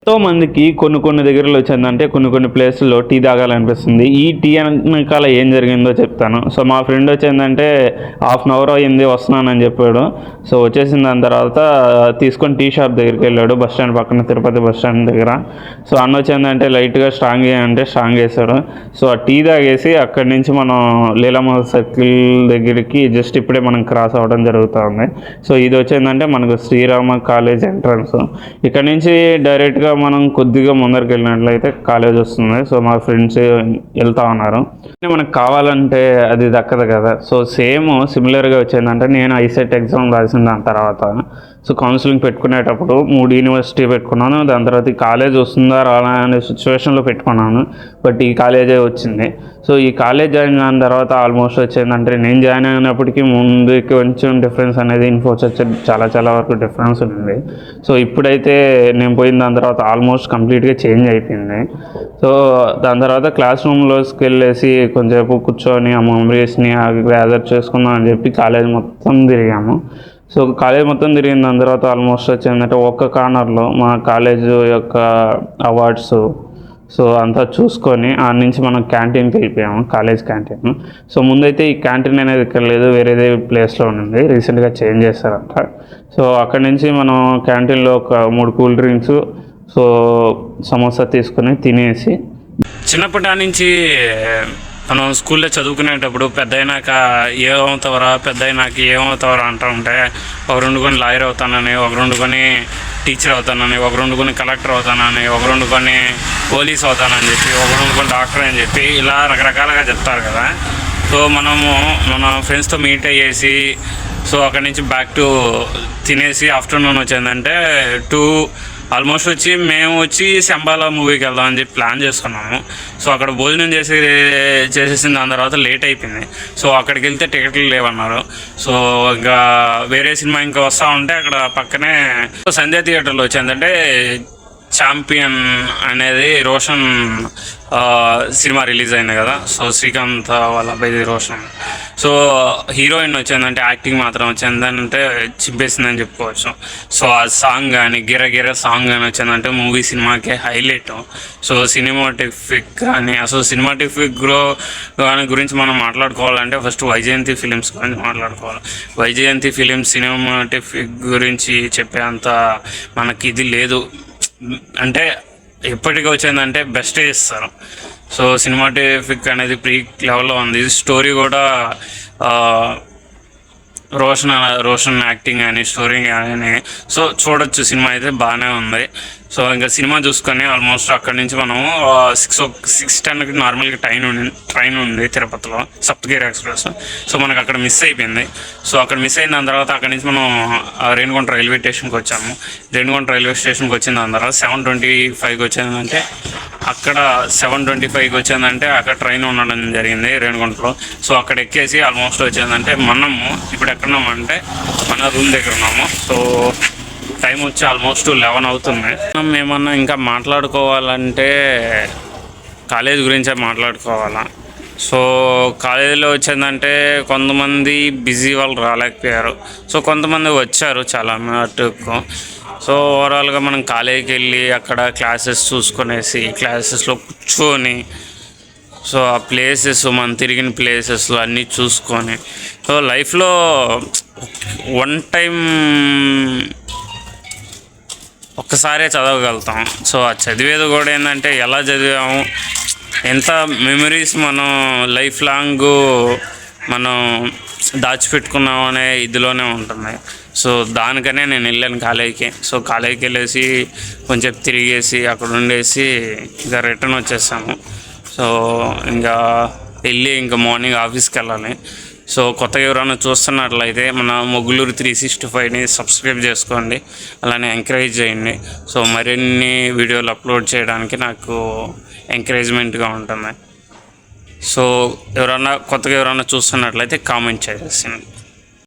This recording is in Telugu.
ఎంతోమందికి కొన్ని దగ్గరలో వచ్చిందంటే కొన్ని ప్లేసుల్లో టీ తాగాలనిపిస్తుంది. ఈ టీ వెనకాల ఏం జరిగిందో చెప్తాను. సో మా ఫ్రెండ్ వచ్చిందంటే 1/2 అవర్ అయింది వస్తున్నానని చెప్పాడు. సో వచ్చేసిన దాని తర్వాత తీసుకొని టీ షాప్ దగ్గరికి వెళ్ళాడు, బస్ స్టాండ్ పక్కన, తిరుపతి బస్ స్టాండ్ దగ్గర. సో అన్న వచ్చిందంటే లైట్గా స్ట్రాంగ్ అంటే స్ట్రాంగ్ వేశాడు. సో ఆ టీ తాగేసి అక్కడి నుంచి మనం లీలామ సర్కిల్ దగ్గరికి జస్ట్ ఇప్పుడే మనం క్రాస్ అవ్వడం జరుగుతుంది. సో ఇది వచ్చిందంటే మనకు శ్రీరామ కాలేజ్ ఎంట్రన్స్. ఇక్కడ నుంచి డైరెక్ట్గా మనం కొద్దిగా ముందరికి వెళ్ళినట్లయితే కాలేజ్ వస్తుంది. సో మా ఫ్రెండ్స్ వెళ్తా ఉన్నారు. మనకు కావాలంటే అది దక్కదు కదా. సో సిమిలర్గా వచ్చిందంటే నేను ఐసెట్ ఎగ్జామ్ రాసిన దాని తర్వాత సో కౌన్సిలింగ్ పెట్టుకునేటప్పుడు 3 యూనివర్సిటీ పెట్టుకున్నాను. దాని తర్వాత ఈ కాలేజ్ వస్తుందా రాలా అనే సిచ్యువేషన్లో పెట్టుకున్నాను. బట్ ఈ కాలేజే వచ్చింది. సో ఈ కాలేజ్ జాయిన్ అయిన తర్వాత ఆల్మోస్ట్ వచ్చిందంటే నేను జాయిన్ అయినప్పటికీ ముందుకి కొంచెం డిఫరెన్స్ అనేది ఇన్ఫోసిస్ చాలా వరకు డిఫరెన్స్ ఉంది. సో ఇప్పుడైతే నేను పోయిన దాని తర్వాత ఆల్మోస్ట్ కంప్లీట్గా చేంజ్ అయిపోయింది. సో దాని తర్వాత క్లాస్ రూమ్లోకి వెళ్ళేసి కొంచెంసేపు కూర్చొని ఆ మెమరీస్ని గ్యాదర్ చేసుకుందాం అని చెప్పి కాలేజ్ మొత్తం తిరిగాము. సో కాలేజ్ మొత్తం తిరిగిన దాని తర్వాత ఆల్మోస్ట్ వచ్చిందంటే ఒక్క కార్నర్లో మా కాలేజ్ యొక్క అవార్డ్స్ సో అంతా చూసుకొని ఆ నుంచి మనం క్యాంటీన్కి వెళ్ళిపోయాము, కాలేజ్ క్యాంటీన్. సో ముందైతే ఈ క్యాంటీన్ అనేది ఇక్కడ లేదు, వేరేదే ప్లేస్లో ఉంది, రీసెంట్గా చేంజ్ చేస్తారంట. సో అక్కడి నుంచి మనం క్యాంటీన్లో ఒక 3 కూల్ డ్రింక్స్, సో సమోసా తీసుకుని తినేసి, చిన్నప్పటి నుంచి మనం స్కూల్లో చదువుకునేటప్పుడు పెద్ద అయినాక ఏమవుతావరా అంటూ ఉంటే ఒక 2 కొని లాయర్ అవుతానని, ఒక 2 కొని టీచర్ అవుతానని, ఒక 2 కొని కలెక్టర్ అవుతానని, ఒక 2 కొని పోలీస్ అవుతానని చెప్పి, ఒక 2 కొని డాక్టర్ అని చెప్పి ఇలా రకరకాలుగా చెప్తారు కదా. సో మనము మన ఫ్రెండ్స్తో మీట్ అయ్యేసి సో అక్కడి నుంచి బ్యాక్ టు తినేసి ఆఫ్టర్నూన్ వచ్చిందంటే ఆల్మోస్ట్ మేము వచ్చి శంబాలా మూవీకి వెళ్దాం అని చెప్పి ప్లాన్ చేసుకున్నాము. సో అక్కడ భోజనం చేసేసిన దాని తర్వాత లేట్ అయిపోయింది. సో అక్కడికి వెళ్తే టికెట్లు లేవన్నారు. సో ఇంకా వేరే సినిమా ఇంకా వస్తూ ఉంటే అక్కడ పక్కనే సంధ్యా థియేటర్లో వచ్చిందంటే ఛాంపియన్ అనేది రోషన్ సినిమా రిలీజ్ అయింది కదా. సో శ్రీకాంత్ వాళ్ళ అబ్బాయి రోషన్. సో హీరోయిన్ వచ్చిందంటే యాక్టింగ్ మాత్రం వచ్చిందంటే చింపేసిందని చెప్పుకోవచ్చు. సో ఆ సాంగ్ కానీ గిర సాంగ్ కానీ వచ్చిందంటే మూవీ సినిమాకే హైలైట్. సో సినిమాటిఫిక్ కానీ అసలు సినిమాటిఫిక్ గురించి మనం మాట్లాడుకోవాలంటే ఫస్ట్ వైజయంతి ఫిలిమ్స్ గురించి మాట్లాడుకోవాలి. వైజయంతి ఫిలిమ్స్ సినిమాటిఫిక్ గురించి చెప్పేంత మనకి ఇది లేదు. అంటే ఎప్పటికీ వచ్చిందంటే బెస్టే ఇస్తారు. సో సినిమాటిఫిక్ అనేది పీక్ లెవెల్లో ఉంది. స్టోరీ కూడా రోషన్ యాక్టింగ్ కానీ స్టోరీ కానీ సో చూడొచ్చు. సినిమా అయితే బాగానే ఉంది. సో ఇంకా సినిమా చూసుకొని ఆల్మోస్ట్ అక్కడి నుంచి మనం 6:10కి నార్మల్గా ట్రైన్ ఉంది తిరుపతిలో, సప్తగిరి ఎక్స్ప్రెస్. సో మనకు అక్కడ మిస్ అయిపోయింది. సో అక్కడ మిస్ అయిన దాని తర్వాత అక్కడి నుంచి మనం రేణిగుంట రైల్వే స్టేషన్కి వచ్చాము. రేణిగుంట రైల్వే స్టేషన్కి వచ్చిన దాని తర్వాత 7:25కి వచ్చిందంటే అక్కడ 7:25కి వచ్చిందంటే అక్కడ ట్రైన్ ఉండడం జరిగింది రేణిగుంటలో. సో అక్కడ ఎక్కేసి ఆల్మోస్ట్ వచ్చిందంటే మనము ఇప్పుడు ఎక్కడున్నామంటే మన రూమ్ దగ్గర ఉన్నాము. సో టైం వచ్చి ఆల్మోస్ట్ 11 అవుతుంది. మనం ఏమన్నా ఇంకా మాట్లాడుకోవాలంటే కాలేజ్ గురించే మాట్లాడుకోవాలా. సో కాలేజీలో వచ్చిందంటే కొంతమంది బిజీ వాళ్ళు రాలేకపోయారు. సో కొంతమంది వచ్చారు చాలా మటుకు. సో ఓవరాల్గా మనం కాలేజీకి వెళ్ళి అక్కడ క్లాసెస్ చూసుకొనేసి క్లాసెస్లో కూర్చొని సో ఆ ప్లేసెస్ మనం తిరిగిన ప్లేసెస్లో అన్నీ చూసుకొని సో లైఫ్లో వన్ టైం ఒక్కసారే చదవగలుగుతాం. సో ఆ చదివేది కూడా ఏంటంటే ఎలా చదివాము, ఎంత మెమరీస్ మనం లైఫ్ లాంగ్ మనం దాచిపెట్టుకున్నాం అనే ఇదిలోనే ఉంటుంది. సో దానికనే నేను వెళ్ళాను కాలేజీకి. సో కాలేజీకి వెళ్ళేసి కొంచెం తిరిగేసి అక్కడ ఉండేసి ఇంకా రిటర్న్ వచ్చేసాము. సో ఇంకా వెళ్ళి ఇంకా మార్నింగ్ ఆఫీస్కి వెళ్ళాలి. సో కొత్తగా ఎవరైనా చూస్తున్నట్లయితే మన మొగులూరు 365ని సబ్స్క్రైబ్ చేసుకోండి, అలానే ఎంకరేజ్ చేయండి. సో మరిన్ని వీడియోలు అప్లోడ్ చేయడానికి నాకు ఎంకరేజ్మెంట్గా ఉంటుంది. సో కొత్తగా ఎవరైనా చూస్తున్నట్లయితే కామెంట్ చేసేయండి.